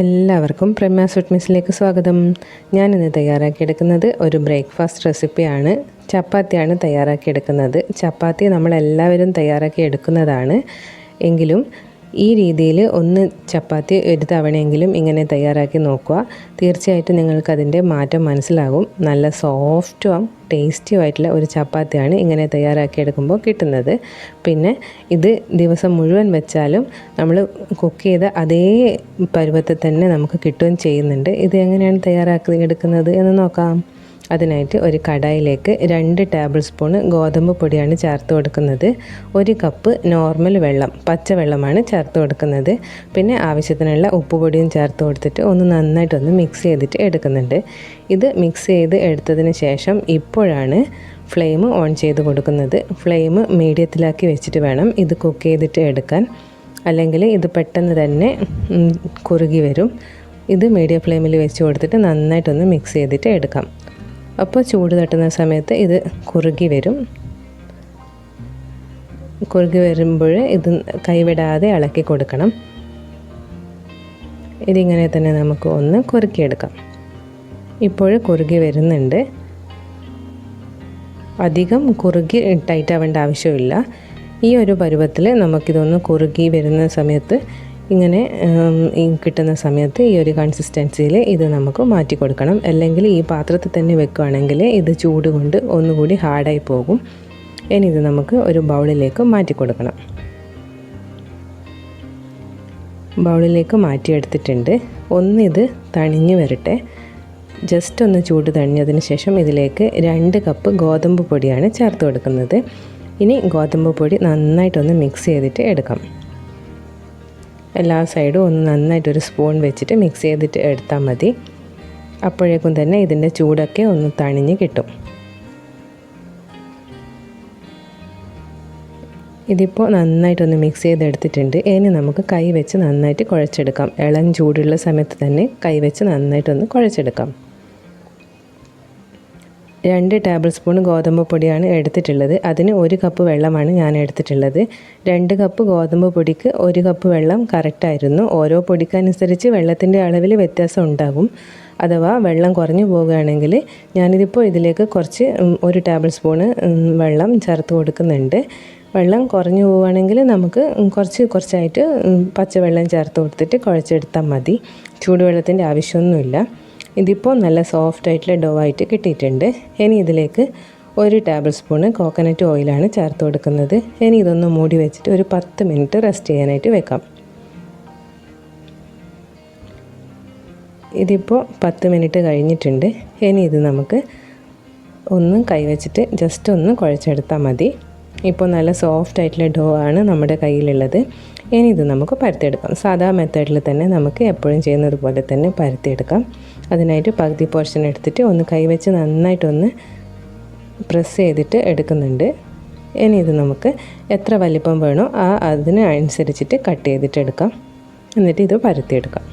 എല്ലാവർക്കും പ്രമ്യ സ്വീറ്റ് മിസ്സിലേക്ക് സ്വാഗതം. ഞാനിന്ന് തയ്യാറാക്കിയെടുക്കുന്നത് ഒരു ബ്രേക്ക്ഫാസ്റ്റ് റെസിപ്പിയാണ്. ചപ്പാത്തിയാണ് തയ്യാറാക്കിയെടുക്കുന്നത്. ചപ്പാത്തി നമ്മളെല്ലാവരും തയ്യാറാക്കിയെടുക്കുന്നതാണ്. എങ്കിലും ഈ രീതിയിൽ ഒന്ന് ചപ്പാത്തി ഒരു തവണയെങ്കിലും ഇങ്ങനെ തയ്യാറാക്കി നോക്കുക. തീർച്ചയായിട്ടും നിങ്ങൾക്കതിൻ്റെ മാറ്റം മനസ്സിലാകും. നല്ല സോഫ്റ്റും ടേസ്റ്റിയും ആയിട്ടുള്ള ഒരു ചപ്പാത്തിയാണ് ഇങ്ങനെ തയ്യാറാക്കിയെടുക്കുമ്പോൾ കിട്ടുന്നത്. പിന്നെ ഇത് ദിവസം മുഴുവൻ വെച്ചാലും നമ്മൾ കുക്ക് ചെയ്ത അതേ പരുവത്തിൽ തന്നെ നമുക്ക് കിട്ടുകയും ചെയ്യുന്നുണ്ട്. ഇത് എങ്ങനെയാണ് തയ്യാറാക്കി എടുക്കുന്നത് എന്ന് നോക്കാം. അതിനായിട്ട് ഒരു കടായിലേക്ക് 2 ടേബിൾ സ്പൂൺ ഗോതമ്പ് പൊടിയാണ് ചേർത്ത് കൊടുക്കുന്നത്. 1 കപ്പ് നോർമൽ വെള്ളം, പച്ചവെള്ളമാണ് ചേർത്ത് കൊടുക്കുന്നത്. പിന്നെ ആവശ്യത്തിനുള്ള ഉപ്പുപൊടിയും ചേർത്ത് കൊടുത്തിട്ട് ഒന്ന് നന്നായിട്ടൊന്ന് മിക്സ് ചെയ്തിട്ട് എടുക്കുന്നുണ്ട്. ഇത് മിക്സ് ചെയ്ത് എടുത്തതിന് ശേഷം ഇപ്പോഴാണ് ഫ്ലെയിം ഓൺ ചെയ്ത് കൊടുക്കുന്നത്. ഫ്ലെയിം മീഡിയത്തിലാക്കി വെച്ചിട്ട് വേണം ഇത് കുക്ക് ചെയ്തിട്ട് എടുക്കാൻ, അല്ലെങ്കിൽ ഇത് പെട്ടെന്ന് തന്നെ കുറുകി വരും. ഇത് മീഡിയം ഫ്ലെയിമിൽ വെച്ച് കൊടുത്തിട്ട് നന്നായിട്ടൊന്ന് മിക്സ് ചെയ്തിട്ട് എടുക്കാം. അപ്പോൾ ചൂട് തട്ടുന്ന സമയത്ത് ഇത് കുറുകി വരും. കുറുകി വരുമ്പോൾ ഇത് കൈവിടാതെ ഇളക്കി കൊടുക്കണം. ഇതിങ്ങനെ തന്നെ നമുക്ക് ഒന്ന് കുറുക്കിയെടുക്കാം. ഇപ്പോൾ കുറുകി വരുന്നുണ്ട്. അധികം കുറുകി ടൈറ്റ് ആവേണ്ട ആവശ്യമില്ല. ഈ ഒരു പരുവത്തിൽ നമുക്കിതൊന്ന് കുറുകി വരുന്ന സമയത്ത് ഇങ്ങനെ കിട്ടുന്ന സമയത്ത് ഈ ഒരു കൺസിസ്റ്റൻസിയിൽ ഇത് നമുക്ക് മാറ്റി കൊടുക്കണം. അല്ലെങ്കിൽ ഈ പാത്രത്തിൽ തന്നെ വെക്കുകയാണെങ്കിൽ ഇത് ചൂട് കൊണ്ട് ഒന്നുകൂടി ഹാർഡായി പോകും. ഇനി ഇത് നമുക്ക് ഒരു ബൗളിലേക്ക് മാറ്റി കൊടുക്കണം. ബൗളിലേക്ക് മാറ്റിയെടുത്തിട്ടുണ്ട്. ഇത് തണിഞ്ഞ് വരട്ടെ. ജസ്റ്റ് ഒന്ന് ചൂട് തണിഞ്ഞതിന് ശേഷം ഇതിലേക്ക് 2 കപ്പ് ഗോതമ്പ് പൊടിയാണ് ചേർത്ത് കൊടുക്കുന്നത്. ഇനി ഗോതമ്പ് പൊടി നന്നായിട്ടൊന്ന് മിക്സ് ചെയ്തിട്ട് എടുക്കാം. എല്ലാ സൈഡും ഒന്ന് നന്നായിട്ടൊരു സ്പൂൺ വെച്ചിട്ട് മിക്സ് ചെയ്തിട്ട് എടുത്താൽ മതി. അപ്പോഴേക്കും തന്നെ ഇതിൻ്റെ ചൂടൊക്കെ ഒന്ന് തണിഞ്ഞ് കിട്ടും. ഇതിപ്പോൾ നന്നായിട്ടൊന്ന് മിക്സ് ചെയ്തെടുത്തിട്ടുണ്ട്. ഇനി നമുക്ക് കൈ വെച്ച് നന്നായിട്ട് കുഴച്ചെടുക്കാം. ഇളം ചൂടുള്ള സമയത്ത് തന്നെ കൈ വെച്ച് നന്നായിട്ടൊന്ന് കുഴച്ചെടുക്കാം. 2 ടേബിൾ സ്പൂൺ ഗോതമ്പ് പൊടിയാണ് എടുത്തിട്ടുള്ളത്. അതിന് 1 കപ്പ് വെള്ളമാണ് ഞാൻ എടുത്തിട്ടുള്ളത്. 2 കപ്പ് ഗോതമ്പ് പൊടിക്ക് 1 കപ്പ് വെള്ളം കറക്റ്റായിരുന്നു. ഓരോ പൊടിക്കനുസരിച്ച് വെള്ളത്തിൻ്റെ അളവിൽ വ്യത്യാസം ഉണ്ടാകും. അഥവാ വെള്ളം കുറഞ്ഞു പോകുകയാണെങ്കിൽ ഞാനിതിപ്പോൾ ഇതിലേക്ക് കുറച്ച് 1 ടേബിൾ സ്പൂണ് വെള്ളം ചേർത്ത് കൊടുക്കുന്നുണ്ട്. വെള്ളം കുറഞ്ഞു പോവുകയാണെങ്കിൽ നമുക്ക് കുറച്ചായിട്ട് പച്ചവെള്ളം ചേർത്ത് കൊടുത്തിട്ട് കുഴച്ചെടുത്താൽ മതി. ചൂടുവെള്ളത്തിൻ്റെ ആവശ്യമൊന്നുമില്ല. ഇതിപ്പോൾ നല്ല സോഫ്റ്റ് ആയിട്ടുള്ള ഡോ ആയിട്ട് കിട്ടിയിട്ടുണ്ട്. ഇനി ഇതിലേക്ക് 1 ടേബിൾ സ്പൂണ് കോക്കനട്ട് ഓയിലാണ് ചേർത്ത് കൊടുക്കുന്നത്. ഇനി ഇതൊന്ന് മൂടി വെച്ചിട്ട് ഒരു 10 മിനിറ്റ് റെസ്റ്റ് ചെയ്യാനായിട്ട് വെക്കാം. ഇതിപ്പോൾ 10 മിനിറ്റ് കഴിഞ്ഞിട്ടുണ്ട്. ഇനി ഇത് നമുക്ക് ഒന്ന് കൈവച്ചിട്ട് ജസ്റ്റ് ഒന്ന് കുഴച്ചെടുത്താൽ മതി. ഇപ്പോൾ നല്ല സോഫ്റ്റ് ആയിട്ടുള്ള ഡോ ആണ് നമ്മുടെ കയ്യിലുള്ളത്. ഇനി ഇത് നമുക്ക് പരത്തിയെടുക്കാം. സാധാ മെത്തേഡിൽ തന്നെ നമുക്ക് എപ്പോഴും ചെയ്യുന്നത് പോലെ തന്നെ പരത്തിയെടുക്കാം. അതിനായിട്ട് പകുതി പോർഷൻ എടുത്തിട്ട് ഒന്ന് കൈവച്ച് നന്നായിട്ടൊന്ന് പ്രസ് ചെയ്തിട്ട് എടുക്കുന്നുണ്ട്. ഇനി ഇത് നമുക്ക് എത്ര വലിപ്പം വേണോ അതിനനുസരിച്ചിട്ട് കട്ട് ചെയ്തിട്ട് എടുക്കാം. എന്നിട്ട് ഇത് പരത്തിയെടുക്കാം.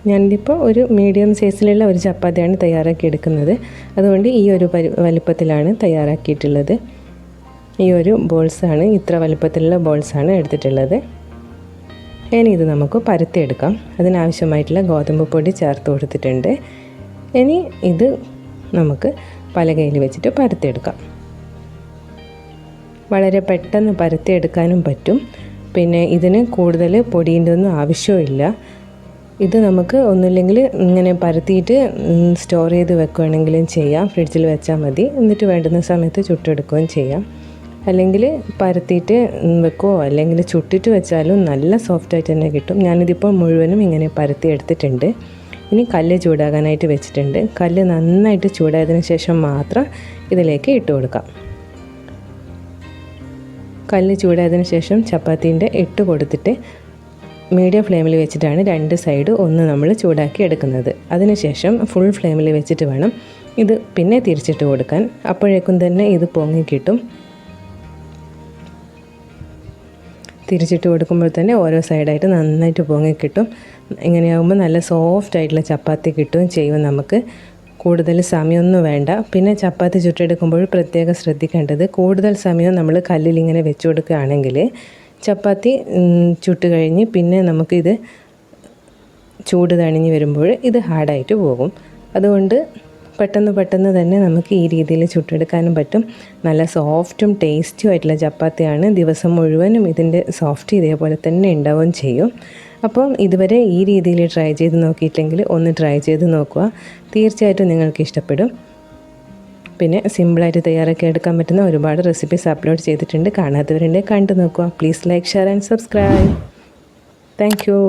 ഞാനിതിപ്പോൾ ഒരു മീഡിയം സൈസിലുള്ള ഒരു ചപ്പാത്തിയാണ് തയ്യാറാക്കി എടുക്കുന്നത്. അതുകൊണ്ട് ഈ ഒരു വലിപ്പത്തിലാണ് തയ്യാറാക്കിയിട്ടുള്ളത്. ഈ ഒരു ബോൾസാണ്, ഇത്ര വലിപ്പത്തിലുള്ള ബോൾസാണ് എടുത്തിട്ടുള്ളത്. ഇനി ഇത് നമുക്ക് പരത്തിയെടുക്കാം. അതിനാവശ്യമായിട്ടുള്ള ഗോതമ്പ് പൊടി ചേർത്ത് കൊടുത്തിട്ടുണ്ട്. ഇനി ഇത് നമുക്ക് പലകയിൽ വെച്ചിട്ട് പരത്തിയെടുക്കാം. വളരെ പെട്ടെന്ന് പരത്തിയെടുക്കാനും പറ്റും. പിന്നെ ഇതിന് കൂടുതൽ പൊടിൻ്റെ ഒന്നും ആവശ്യമില്ല. ഇത് നമുക്ക് ഒന്നുമില്ലെങ്കിൽ ഇങ്ങനെ പരത്തിയിട്ട് സ്റ്റോർ ചെയ്ത് വെക്കുകയാണെങ്കിലും ചെയ്യാം. ഫ്രിഡ്ജിൽ വെച്ചാൽ മതി. എന്നിട്ട് വേണ്ടുന്ന സമയത്ത് ചുട്ടെടുക്കുകയും ചെയ്യാം. അല്ലെങ്കിൽ പരത്തിയിട്ട് വെക്കുകയോ അല്ലെങ്കിൽ ചുട്ടിട്ട് വെച്ചാലും നല്ല സോഫ്റ്റായിട്ട് തന്നെ കിട്ടും. ഞാനിതിപ്പോൾ മുഴുവനും ഇങ്ങനെ പരത്തി എടുത്തിട്ടുണ്ട്. ഇനി കല്ല് ചൂടാകാനായിട്ട് വെച്ചിട്ടുണ്ട്. കല്ല് നന്നായിട്ട് ചൂടായതിന് ശേഷം മാത്രം ഇതിലേക്ക് ഇട്ട് കൊടുക്കാം. കല്ല് ചൂടായതിന് ശേഷം ചപ്പാത്തീൻ്റെ ഇട്ട് കൊടുത്തിട്ട് മീഡിയം ഫ്ലെയിമിൽ വെച്ചിട്ടാണ് 2 സൈഡ് ഒന്ന് നമ്മൾ ചൂടാക്കി എടുക്കുന്നത്. അതിനുശേഷം ഫുൾ ഫ്ലെയിമിൽ വെച്ചിട്ട് വേണം ഇത് പിന്നെ തിരിച്ചിട്ട് കൊടുക്കാൻ. അപ്പോഴേക്കും തന്നെ ഇത് പൊങ്ങി കിട്ടും. തിരിച്ചിട്ട് കൊടുക്കുമ്പോൾ തന്നെ ഓരോ സൈഡായിട്ട് നന്നായിട്ട് പൊങ്ങി കിട്ടും. ഇങ്ങനെയാകുമ്പോൾ നല്ല സോഫ്റ്റ് ആയിട്ടുള്ള ചപ്പാത്തി കിട്ടുകയും ചെയ്യും. നമുക്ക് കൂടുതൽ സമയമൊന്നും വേണ്ട. പിന്നെ ചപ്പാത്തി ചുട്ടെടുക്കുമ്പോൾ പ്രത്യേകം ശ്രദ്ധിക്കേണ്ടത്, കൂടുതൽ സമയം നമ്മൾ കല്ലിൽ ഇങ്ങനെ വെച്ച് കൊടുക്കുകയാണെങ്കിൽ ചപ്പാത്തി ചുട്ട് കഴിഞ്ഞ് പിന്നെ നമുക്കിത് ചൂട് തണിഞ്ഞ് വരുമ്പോൾ ഇത് ഹാർഡായിട്ട് പോകും. അതുകൊണ്ട് പെട്ടെന്ന് തന്നെ നമുക്ക് ഈ രീതിയിൽ ചുട്ടെടുക്കാനും പറ്റും. നല്ല സോഫ്റ്റും ടേസ്റ്റും ആയിട്ടുള്ള ചപ്പാത്തിയാണ്. ദിവസം മുഴുവനും ഇതിൻ്റെ സോഫ്റ്റ് ഇതേപോലെ തന്നെ ഉണ്ടാവുകയും ചെയ്യും. അപ്പം ഇതുവരെ ഈ രീതിയിൽ ട്രൈ ചെയ്ത് നോക്കിയിട്ടെങ്കിൽ ഒന്ന് ട്രൈ ചെയ്ത് നോക്കുക. തീർച്ചയായിട്ടും നിങ്ങൾക്ക് ഇഷ്ടപ്പെടും. പിന്നെ സിമ്പിളായിട്ട് തയ്യാറാക്കി എടുക്കാൻ പറ്റുന്ന ഒരുപാട് റെസിപ്പീസ് അപ്ലോഡ് ചെയ്തിട്ടുണ്ട്. കാണാത്തവരുണ്ടെങ്കിൽ കണ്ടു നോക്കുക. Please like, share and subscribe. Thank you.